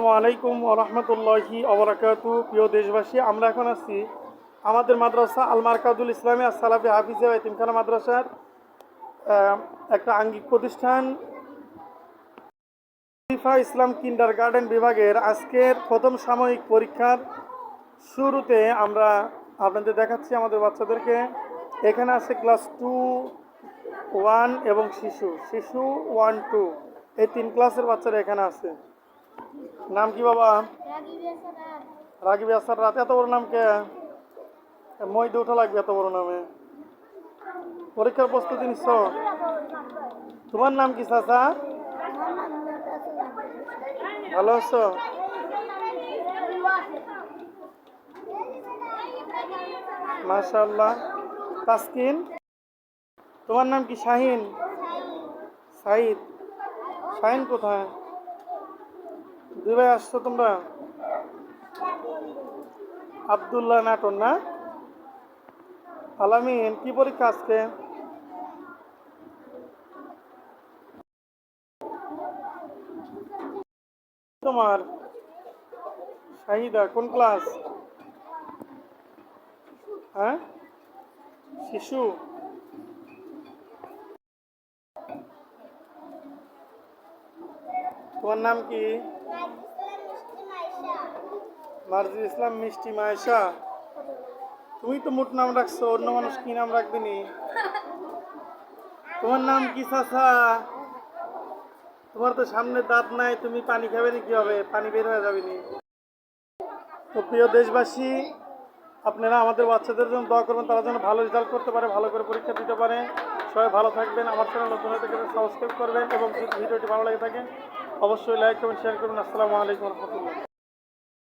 আসসালামু আলাইকুম ওয়া রাহমাতুল্লাহি ওয়া বারাকাতুহু। প্রিয় দেশবাসী, আমরা এখন আছি আমাদের মাদ্রাসা আল মারকাজুল ইসলামী as-সালাফি হাফিজিয়া ওয়া এতিমখানা মাদ্রাসার একটা আঙ্গিক প্রতিষ্ঠান শরীফা ইসলাম কিন্ডারগার্টেন বিভাগের আজকের প্রথম সাময়িক পরীক্ষার শুরুতে আমরা আপনাদের দেখাচ্ছি আমাদের বাচ্চাদেরকে। এখানে আছে ক্লাস 2, 1 এবং শিশু 1, 2 এই 3 ক্লাসের বাচ্চারা এখানে আছে। নাম কি বাবা? রাগিব আসার রাত। এত বড় নাম কে? মই দিয়ে উঠা লাগবে এত বড় নামে। পরীক্ষার প্রস্তুতি নিচ্ছ? তোমার নাম কি চাচা? ভালো আছো? মাশাআল্লাহ। তাসকিন, তোমার নাম কি? শাহিন? সাইদ। শাহিন কোথায়? দুই ভাই আসছো তোমরা? আব্দুল্লাহ নাটন না? আলামিন, কি পরীক্ষা আজকে? তোমার শাহিদা কোন ক্লাস? হ্যাঁ, শিশু। তোমার নাম কি? মারজি ইসলাম মিষ্টি মায়েশা। তুমি তো মোট নাম রাখছো, অন্য মানুষ কি নাম রাখবেনি? তোমার নাম কি চাচা? তোমার তো সামনে দাঁত নাই, তুমি পানি খাবে নি? কি হবে? পানি বের হয়ে যাবে নি। তো প্রিয় দেশবাসী, আপনারা আমাদের বাচ্চাদের জন্য দোয়া করবেন, তারা যেন ভালো রেজাল্ট করতে পারে, ভালো করে পরীক্ষা দিতে পারে। সবাই ভালো থাকবেন। আমার চ্যানেল নতুন হয়ে থাকলে সাবস্ক্রাইব করবেন এবং যদি ভিডিওটি ভালো লাগে থাকে অবশ্যই লাইক করবেন, শেয়ার করবেন। আসসালামু আলাইকুম ওয়া রাহমাতুল্লাহ।